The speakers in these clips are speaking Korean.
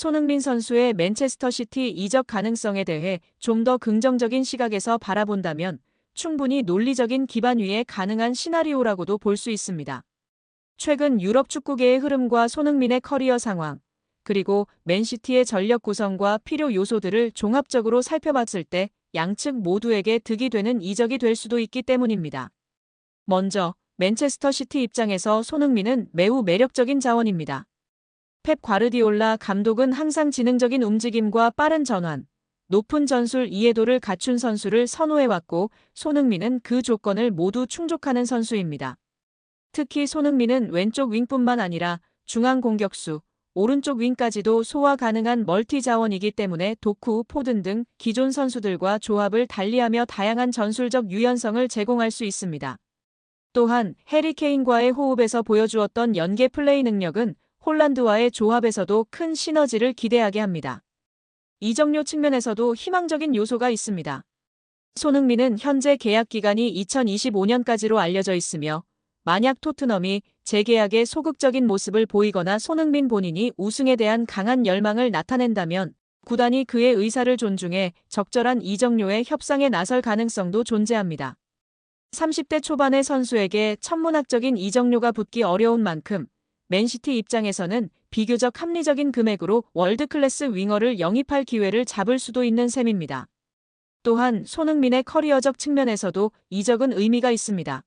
손흥민 선수의 맨체스터 시티 이적 가능성에 대해 좀 더 긍정적인 시각에서 바라본다면 충분히 논리적인 기반 위에 가능한 시나리오라고도 볼 수 있습니다. 최근 유럽 축구계의 흐름과 손흥민의 커리어 상황, 그리고 맨시티의 전력 구성과 필요 요소들을 종합적으로 살펴봤을 때 양측 모두에게 득이 되는 이적이 될 수도 있기 때문입니다. 먼저 맨체스터 시티 입장에서 손흥민은 매우 매력적인 자원입니다. 펩 과르디올라 감독은 항상 지능적인 움직임과 빠른 전환, 높은 전술 이해도를 갖춘 선수를 선호해왔고 손흥민은 그 조건을 모두 충족하는 선수입니다. 특히 손흥민은 왼쪽 윙뿐만 아니라 중앙 공격수, 오른쪽 윙까지도 소화 가능한 멀티 자원이기 때문에 도쿠, 포든 등 기존 선수들과 조합을 달리하며 다양한 전술적 유연성을 제공할 수 있습니다. 또한 해리 케인과의 호흡에서 보여주었던 연계 플레이 능력은 홀란드와의 조합에서도 큰 시너지를 기대하게 합니다. 이적료 측면에서도 희망적인 요소가 있습니다. 손흥민은 현재 계약 기간이 2025년까지로 알려져 있으며 만약 토트넘이 재계약에 소극적인 모습을 보이거나 손흥민 본인이 우승에 대한 강한 열망을 나타낸다면 구단이 그의 의사를 존중해 적절한 이적료의 협상에 나설 가능성도 존재합니다. 30대 초반의 선수에게 천문학적인 이적료가 붙기 어려운 만큼 맨시티 입장에서는 비교적 합리적인 금액으로 월드클래스 윙어를 영입할 기회를 잡을 수도 있는 셈입니다. 또한 손흥민의 커리어적 측면에서도 이적은 의미가 있습니다.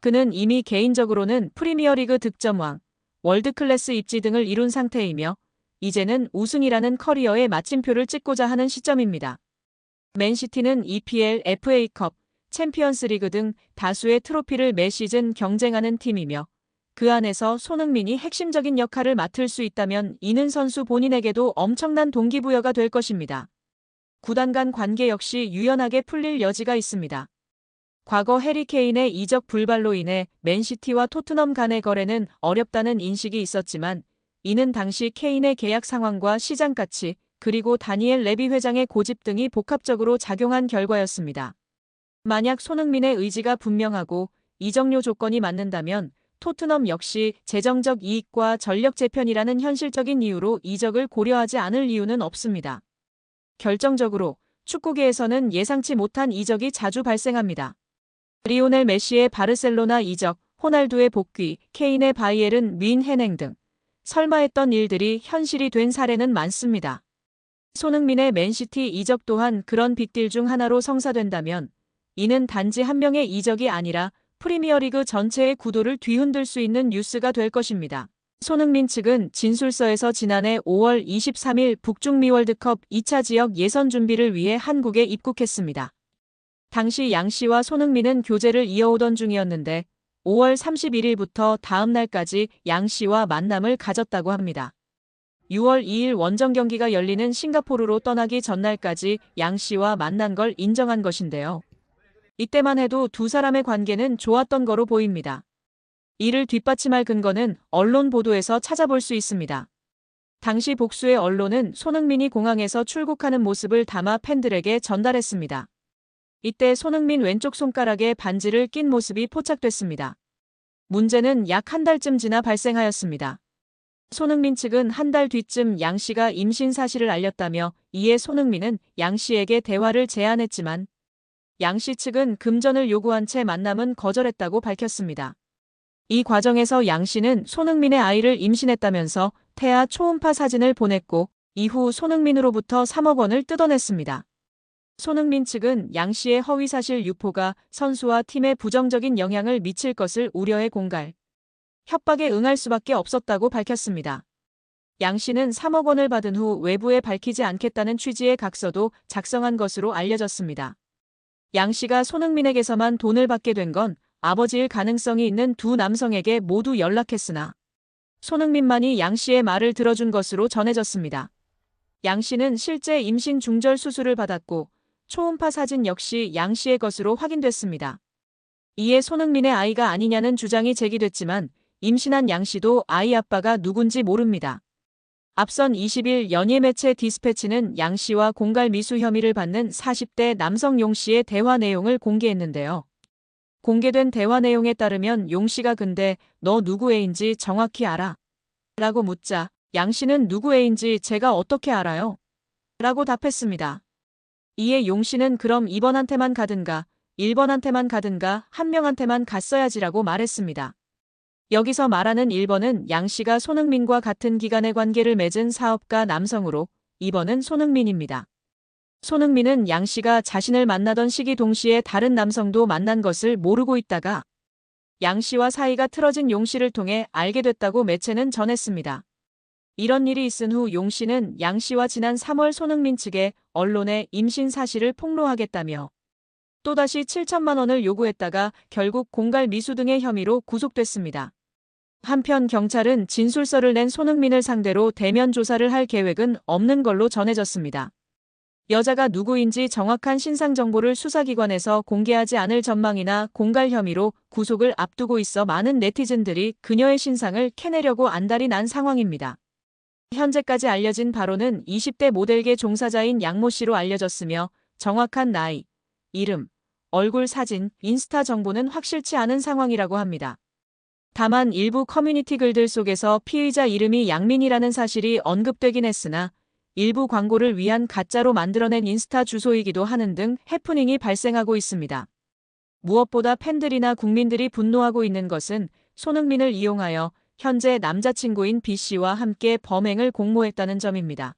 그는 이미 개인적으로는 프리미어리그 득점왕, 월드클래스 입지 등을 이룬 상태이며 이제는 우승이라는 커리어의 마침표를 찍고자 하는 시점입니다. 맨시티는 EPL, FA컵, 챔피언스리그 등 다수의 트로피를 매 시즌 경쟁하는 팀이며 그 안에서 손흥민이 핵심적인 역할을 맡을 수 있다면 이는 선수 본인에게도 엄청난 동기부여가 될 것입니다. 구단 간 관계 역시 유연하게 풀릴 여지가 있습니다. 과거 해리 케인의 이적 불발로 인해 맨시티와 토트넘 간의 거래는 어렵다는 인식이 있었지만 이는 당시 케인의 계약 상황과 시장 가치 그리고 다니엘 레비 회장의 고집 등이 복합적으로 작용한 결과였습니다. 만약 손흥민의 의지가 분명하고 이적료 조건이 맞는다면 토트넘 역시 재정적 이익과 전력 재편이라는 현실적인 이유로 이적을 고려하지 않을 이유는 없습니다. 결정적으로 축구계에서는 예상치 못한 이적이 자주 발생합니다. 리오넬 메시의 바르셀로나 이적, 호날두의 복귀, 케인의 바이에른 뮌헨행 등 설마 했던 일들이 현실이 된 사례는 많습니다. 손흥민의 맨시티 이적 또한 그런 빅딜 중 하나로 성사된다면 이는 단지 한 명의 이적이 아니라 프리미어리그 전체의 구도를 뒤흔들 수 있는 뉴스가 될 것입니다. 손흥민 측은 진술서에서 지난해 5월 23일 북중미 월드컵 2차 지역 예선 준비를 위해 한국에 입국했습니다. 당시 양 씨와 손흥민은 교제를 이어오던 중이었는데 5월 31일부터 다음 날까지 양 씨와 만남을 가졌다고 합니다. 6월 2일 원정 경기가 열리는 싱가포르로 떠나기 전날까지 양 씨와 만난 걸 인정한 것인데요. 이때만 해도 두 사람의 관계는 좋았던 거로 보입니다. 이를 뒷받침할 근거는 언론 보도에서 찾아볼 수 있습니다. 당시 복수의 언론은 손흥민이 공항에서 출국하는 모습을 담아 팬들에게 전달했습니다. 이때 손흥민 왼쪽 손가락에 반지를 낀 모습이 포착됐습니다. 문제는 약 한 달쯤 지나 발생하였습니다. 손흥민 측은 한 달 뒤쯤 양 씨가 임신 사실을 알렸다며 이에 손흥민은 양 씨에게 대화를 제안했지만 양 씨 측은 금전을 요구한 채 만남은 거절했다고 밝혔습니다. 이 과정에서 양 씨는 손흥민의 아이를 임신했다면서 태아 초음파 사진을 보냈고 이후 손흥민으로부터 3억 원을 뜯어냈습니다. 손흥민 측은 양 씨의 허위사실 유포가 선수와 팀에 부정적인 영향을 미칠 것을 우려해 공갈, 협박에 응할 수밖에 없었다고 밝혔습니다. 양 씨는 3억 원을 받은 후 외부에 밝히지 않겠다는 취지의 각서도 작성한 것으로 알려졌습니다. 양 씨가 손흥민에게서만 돈을 받게 된 건 아버지일 가능성이 있는 두 남성에게 모두 연락했으나 손흥민만이 양 씨의 말을 들어준 것으로 전해졌습니다. 양 씨는 실제 임신 중절 수술을 받았고 초음파 사진 역시 양 씨의 것으로 확인됐습니다. 이에 손흥민의 아이가 아니냐는 주장이 제기됐지만 임신한 양 씨도 아이 아빠가 누군지 모릅니다. 앞선 20일 연예 매체 디스패치는 양 씨와 공갈 미수 혐의를 받는 40대 남성 용 씨의 대화 내용을 공개했는데요. 공개된 대화 내용에 따르면 용 씨가 근데 너 누구 애인지 정확히 알아? 라고 묻자 양 씨는 누구 애인지 제가 어떻게 알아요? 라고 답했습니다. 이에 용 씨는 그럼 2번한테만 가든가 1번한테만 가든가 한 명한테만 갔어야지라고 말했습니다. 여기서 말하는 1번은 양 씨가 손흥민과 같은 기간의 관계를 맺은 사업가 남성으로 2번은 손흥민입니다. 손흥민은 양 씨가 자신을 만나던 시기 동시에 다른 남성도 만난 것을 모르고 있다가 양 씨와 사이가 틀어진 용 씨를 통해 알게 됐다고 매체는 전했습니다. 이런 일이 있은 후 용 씨는 양 씨와 지난 3월 손흥민 측에 언론에 임신 사실을 폭로하겠다며 또다시 7천만 원을 요구했다가 결국 공갈 미수 등의 혐의로 구속됐습니다. 한편 경찰은 진술서를 낸 손흥민을 상대로 대면 조사를 할 계획은 없는 걸로 전해졌습니다. 여자가 누구인지 정확한 신상 정보를 수사기관에서 공개하지 않을 전망이나 공갈 혐의로 구속을 앞두고 있어 많은 네티즌들이 그녀의 신상을 캐내려고 안달이 난 상황입니다. 현재까지 알려진 바로는 20대 모델계 종사자인 양모 씨로 알려졌으며 정확한 나이, 이름, 얼굴 사진, 인스타 정보는 확실치 않은 상황이라고 합니다. 다만 일부 커뮤니티 글들 속에서 피의자 이름이 양민이라는 사실이 언급되긴 했으나 일부 광고를 위한 가짜로 만들어낸 인스타 주소이기도 하는 등 해프닝이 발생하고 있습니다. 무엇보다 팬들이나 국민들이 분노하고 있는 것은 손흥민을 이용하여 현재 남자친구인 B씨와 함께 범행을 공모했다는 점입니다.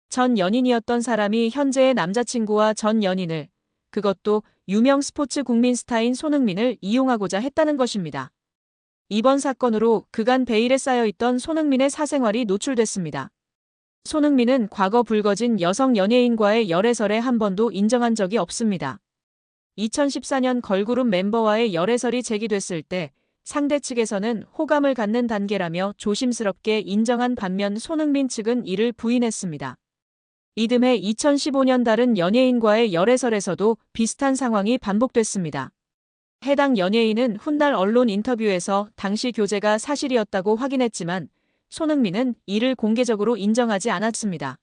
전 연인이었던 사람이 현재의 남자친구와 전 연인을, 그것도 유명 스포츠 국민 스타인 손흥민을 이용하고자 했다는 것입니다. 이번 사건으로 그간 베일에 쌓여있던 손흥민의 사생활이 노출됐습니다. 손흥민은 과거 불거진 여성 연예인과의 열애설에 한 번도 인정한 적이 없습니다. 2014년 걸그룹 멤버와의 열애설이 제기됐을 때 상대 측에서는 호감을 갖는 단계라며 조심스럽게 인정한 반면 손흥민 측은 이를 부인했습니다. 이듬해 2015년 다른 연예인과의 열애설에서도 비슷한 상황이 반복됐습니다. 해당 연예인은 훗날 언론 인터뷰에서 당시 교제가 사실이었다고 확인했지만 손흥민은 이를 공개적으로 인정하지 않았습니다.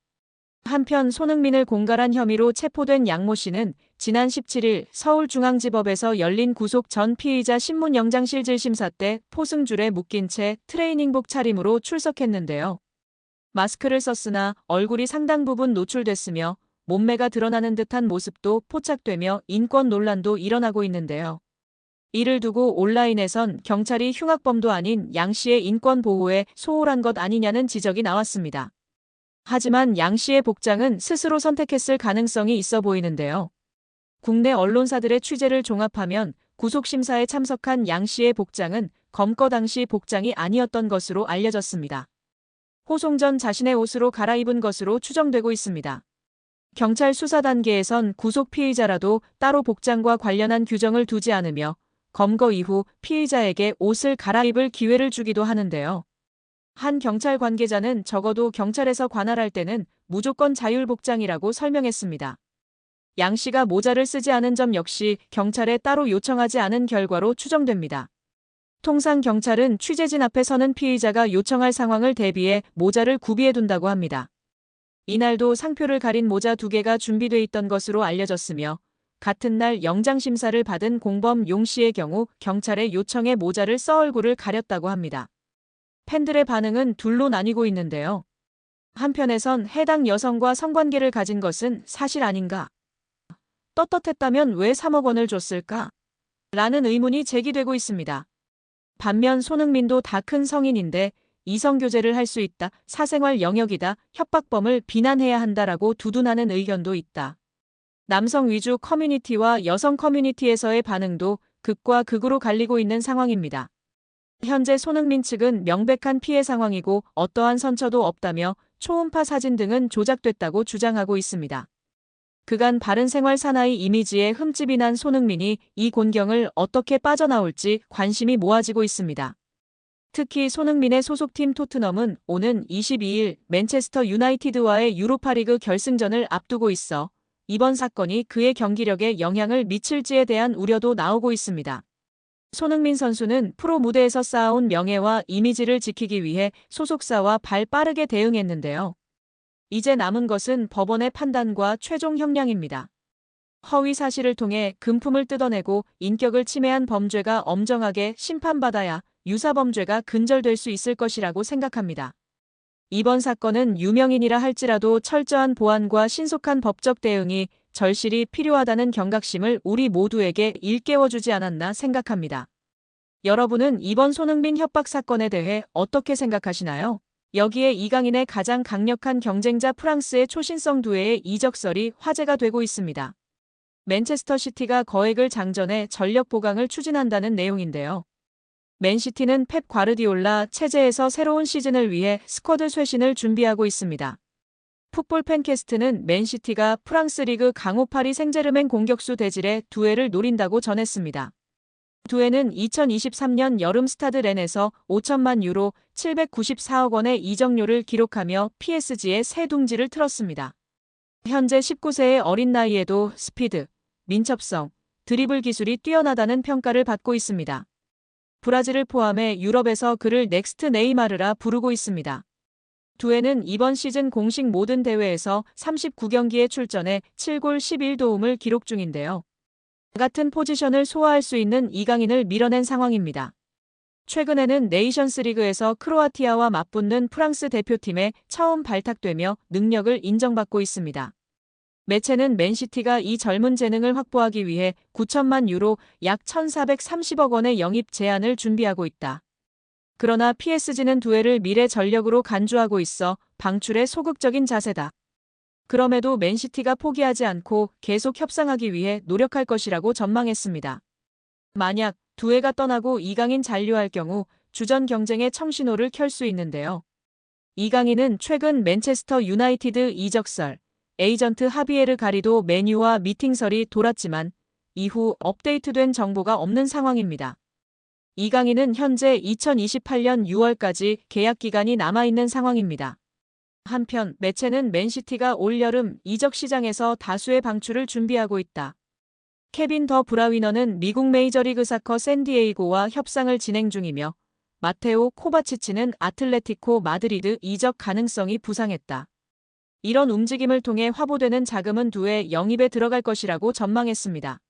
한편 손흥민을 공갈한 혐의로 체포된 양모 씨는 지난 17일 서울중앙지법에서 열린 구속 전 피의자 신문영장실질 심사 때 포승줄에 묶인 채 트레이닝복 차림으로 출석했는데요. 마스크를 썼으나 얼굴이 상당 부분 노출됐으며 몸매가 드러나는 듯한 모습도 포착되며 인권 논란도 일어나고 있는데요. 이를 두고 온라인에선 경찰이 흉악범도 아닌 양 씨의 인권 보호에 소홀한 것 아니냐는 지적이 나왔습니다. 하지만 양 씨의 복장은 스스로 선택했을 가능성이 있어 보이는데요. 국내 언론사들의 취재를 종합하면 구속심사에 참석한 양 씨의 복장은 검거 당시 복장이 아니었던 것으로 알려졌습니다. 호송 전 자신의 옷으로 갈아입은 것으로 추정되고 있습니다. 경찰 수사 단계에선 구속 피의자라도 따로 복장과 관련한 규정을 두지 않으며 검거 이후 피의자에게 옷을 갈아입을 기회를 주기도 하는데요. 한 경찰 관계자는 적어도 경찰에서 관할할 때는 무조건 자율복장이라고 설명했습니다. 양 씨가 모자를 쓰지 않은 점 역시 경찰에 따로 요청하지 않은 결과로 추정됩니다. 통상 경찰은 취재진 앞에 서는 피의자가 요청할 상황을 대비해 모자를 구비해둔다고 합니다. 이날도 상표를 가린 모자 2개가 준비돼 있던 것으로 알려졌으며 같은 날 영장심사를 받은 공범 용 씨의 경우 경찰의 요청에 모자를 써 얼굴을 가렸다고 합니다. 팬들의 반응은 둘로 나뉘고 있는데요. 한편에선 해당 여성과 성관계를 가진 것은 사실 아닌가? 떳떳했다면 왜 3억 원을 줬을까? 라는 의문이 제기되고 있습니다. 반면 손흥민도 다 큰 성인인데 이성교제를 할 수 있다, 사생활 영역이다, 협박범을 비난해야 한다라고 두둔하는 의견도 있다. 남성 위주 커뮤니티와 여성 커뮤니티에서의 반응도 극과 극으로 갈리고 있는 상황입니다. 현재 손흥민 측은 명백한 피해 상황이고 어떠한 선처도 없다며 초음파 사진 등은 조작됐다고 주장하고 있습니다. 그간 바른 생활 사나이 이미지에 흠집이 난 손흥민이 이 곤경을 어떻게 빠져나올지 관심이 모아지고 있습니다. 특히 손흥민의 소속팀 토트넘은 오는 22일 맨체스터 유나이티드와의 유로파리그 결승전을 앞두고 있어 이번 사건이 그의 경기력에 영향을 미칠지에 대한 우려도 나오고 있습니다. 손흥민 선수는 프로 무대에서 쌓아온 명예와 이미지를 지키기 위해 소속사와 발 빠르게 대응했는데요. 이제 남은 것은 법원의 판단과 최종 형량입니다. 허위 사실을 통해 금품을 뜯어내고 인격을 침해한 범죄가 엄정하게 심판받아야 유사범죄가 근절될 수 있을 것이라고 생각합니다. 이번 사건은 유명인이라 할지라도 철저한 보안과 신속한 법적 대응이 절실히 필요하다는 경각심을 우리 모두에게 일깨워주지 않았나 생각합니다. 여러분은 이번 손흥민 협박 사건에 대해 어떻게 생각하시나요? 여기에 이강인의 가장 강력한 경쟁자 프랑스의 초신성 두뇌의 이적설이 화제가 되고 있습니다. 맨체스터 시티가 거액을 장전해 전력 보강을 추진한다는 내용인데요. 맨시티는 펩 과르디올라 체제에서 새로운 시즌을 위해 스쿼드 쇄신을 준비하고 있습니다. 풋볼 팬캐스트는 맨시티가 프랑스 리그 강호 파리 생제르맹 공격수 데질의 두에를 노린다고 전했습니다. 두에는 2023년 여름 스타드 렌에서 5천만 유로 794억 원의 이적료를 기록하며 PSG의 새 둥지를 틀었습니다. 현재 19세의 어린 나이에도 스피드, 민첩성, 드리블 기술이 뛰어나다는 평가를 받고 있습니다. 브라질을 포함해 유럽에서 그를 넥스트 네이마르라 부르고 있습니다. 두에는 이번 시즌 공식 모든 대회에서 39경기에 출전해 7골 11도움을 기록 중인데요. 같은 포지션을 소화할 수 있는 이강인을 밀어낸 상황입니다. 최근에는 네이션스 리그에서 크로아티아와 맞붙는 프랑스 대표팀에 처음 발탁되며 능력을 인정받고 있습니다. 매체는 맨시티가 이 젊은 재능을 확보하기 위해 9천만 유로 약 1,430억 원의 영입 제안을 준비하고 있다. 그러나 PSG는 두에를 미래 전력으로 간주하고 있어 방출에 소극적인 자세다. 그럼에도 맨시티가 포기하지 않고 계속 협상하기 위해 노력할 것이라고 전망했습니다. 만약 두에가 떠나고 이강인 잔류할 경우 주전 경쟁의 청신호를 켤 수 있는데요. 이강인은 최근 맨체스터 유나이티드 이적설, 에이전트 하비에르 가리도 메뉴와 미팅설이 돌았지만 이후 업데이트된 정보가 없는 상황입니다. 이강인은 현재 2028년 6월까지 계약 기간이 남아있는 상황입니다. 한편 매체는 맨시티가 올여름 이적 시장에서 다수의 방출을 준비하고 있다. 케빈 더 브라위너는 미국 메이저리그 사커 샌디에이고와 협상을 진행 중이며 마테오 코바치치는 아틀레티코 마드리드 이적 가능성이 부상했다. 이런 움직임을 통해 화보되는 자금은 두에 영입에 들어갈 것이라고 전망했습니다.